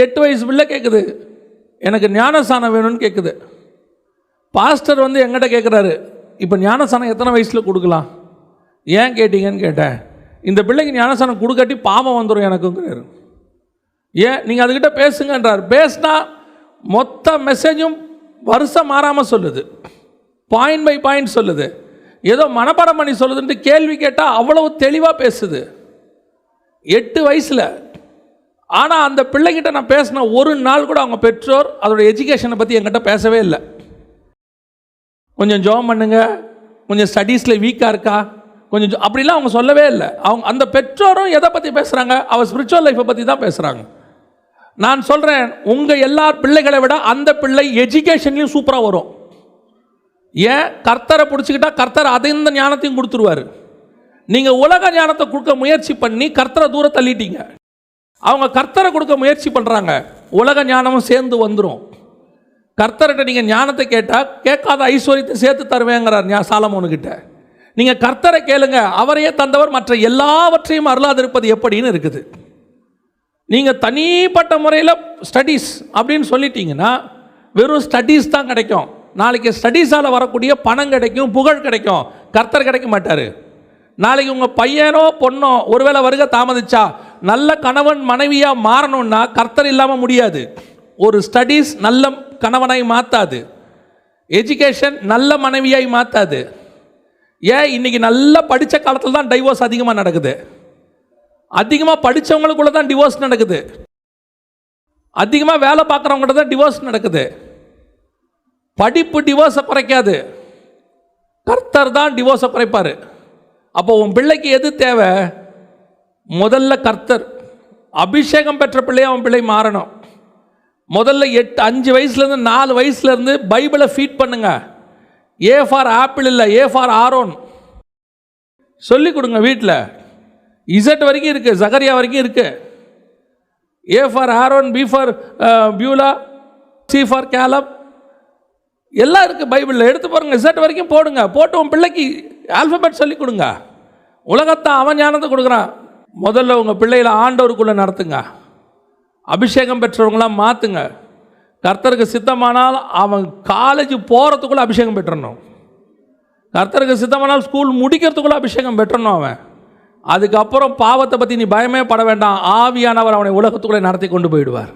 8 வயசு பிள்ளை கேட்குது, எனக்கு ஞானஸ்தானம் வேணும்னு கேட்குது. பாஸ்டர் வந்து எங்கிட்ட கேட்குறாரு, இப்போ ஞானஸ்தானம் எத்தனை வயசில் கொடுக்கலாம், ஏன் கேட்டீங்கன்னு கேட்டேன். இந்த பிள்ளைக்கு ஞானஸ்தானம் கொடுக்காட்டி பாவம் வந்துடும் எனக்குங்கிறாரு. ஏன் நீங்கள் அதுக்கிட்ட பேசுங்கன்றார். பேசினா மொத்த மெசேஜும் வருஷம் மாறாமல் சொல்லுது, பாயிண்ட் பை பாயிண்ட் சொல்லுது. ஏதோ மனப்பாடம் பண்ணி சொல்லுதுன்ட்டு கேள்வி கேட்டால் அவ்வளவு தெளிவாக பேசுது 8 வயசில். ஆனால் அந்த பிள்ளைகிட்ட நான் பேசின ஒரு நாள் கூட அவங்க பெற்றோர் அதோட எஜுகேஷனை பற்றி என்கிட்ட பேசவே இல்லை. கொஞ்சம் ஜாப் பண்ணுங்க, கொஞ்சம் ஸ்டடீஸில் வீக்காக இருக்கா, கொஞ்சம் அப்படிலாம் அவங்க சொல்லவே இல்லை. அவங்க அந்த பெற்றோரும் எதை பற்றி பேசுகிறாங்க, அவள் ஸ்பிரிச்சுவல் லைஃப்பை பற்றி தான் பேசுகிறாங்க. நான் சொல்கிறேன், உங்கள் எல்லா பிள்ளைகளை விட அந்த பிள்ளை எஜுகேஷன்லையும் சூப்பராக வரும். ஏன், கர்த்தரை பிடிச்சிக்கிட்டா கர்த்தர் அதை இந்த ஞானத்தையும் கொடுத்துருவார். நீங்கள் உலக ஞானத்தை கொடுக்க முயற்சி பண்ணி கர்த்தரை தூரம் தள்ளிட்டீங்க. அவங்க கர்த்தரை கொடுக்க முயற்சி பண்ணுறாங்க, உலக ஞானமும் சேர்ந்து வந்துடும். கர்த்தர்கிட்ட நீங்கள் ஞானத்தை கேட்டால் கேட்காத ஐஸ்வர்யத்தை சேர்த்து தருவேங்கிறார் சாலமோனுக்கிட்ட. நீங்கள் கர்த்தரை கேளுங்க, அவரையே தந்தவர் மற்ற எல்லாவற்றையும் அருளாதிருப்பது எப்படின்னு இருக்குது. நீங்கள் தனிப்பட்ட முறையில் ஸ்டடீஸ் அப்படின்னு சொல்லிட்டீங்கன்னா வெறும் ஸ்டடீஸ் தான் கிடைக்கும். நாளைக்கு ஸ்டடீஸால் வரக்கூடிய பணம் கிடைக்கும், புகழ் கிடைக்கும், கர்த்தர் கிடைக்க மாட்டார். நாளைக்கு உங்கள் பையனோ பொண்ணோ ஒருவேளை வருகை தாமதிச்சா நல்ல கணவன் மனைவியாக மாறணும்னா கர்த்தர் இல்லாமல் முடியாது. ஒரு ஸ்டடீஸ் நல்ல கணவனாய் மாற்றாது, எஜுகேஷன் நல்ல மனைவியாய் மாற்றாது. ஏன், இன்றைக்கி நல்லா படித்த காலத்தில் தான் டைவோர்ஸ் அதிகமாக நடக்குது. அதிகமாக படித்தவங்களுக்குள்ள தான் டிவோர்ஸ் நடக்குது. அதிகமாக வேலை பார்க்குறவங்கள்ட்ட தான் டிவோர்ஸ் நடக்குது. படிப்பு டிவோர்ஸை குறைக்காது, கர்த்தர் தான் டிவோர்ஸை குறைப்பார். அப்போ உன் பிள்ளைக்கு எது தேவை, முதல்ல கர்த்தர். அபிஷேகம் பெற்ற பிள்ளையை அவன் பிள்ளை மாறணும். முதல்ல 5 வயசுலேருந்து 4 வயசுலேருந்து பைபிளை ஃபீட் பண்ணுங்க. ஏ ஃபார் ஆப்பிள் இல்லை, ஏ ஃபார் ஆரோன் சொல்லிக் கொடுங்க. வீட்டில் இசட் வரைக்கும் இருக்குது, ஜகரியா வரைக்கும் இருக்குது. A for Aaron, B for Beulah, C for Caleb எல்லாம் இருக்குது பைபிளில். எடுத்து பாருங்கள், இசட் வரைக்கும் போடுங்க. போட்டு உன் பிள்ளைக்கு ஆல்ஃபபெட் சொல்லிக் கொடுங்க. உலகத்தை அவன் ஞானத்தை கொடுக்குறான். முதல்ல உங்கள் பிள்ளைகளை ஆண்டவருக்குள்ளே நடத்துங்க, அபிஷேகம் பெற்றவங்களாம் மாற்றுங்க. கர்த்தருக்கு சித்தமானால் அவன் காலேஜ் போகிறதுக்குள்ளே அபிஷேகம் பெற்றணும். கர்த்தருக்கு சித்தமானால் ஸ்கூல் முடிக்கிறதுக்குள்ளே அபிஷேகம் பெற்றணும் அவன். அதுக்கப்புறம் பாவத்தை பற்றி நீ பயமே பட வேண்டாம், ஆவியானவர் அவனை உலகத்துக்குள்ளே நடத்தி கொண்டு போயிடுவார்.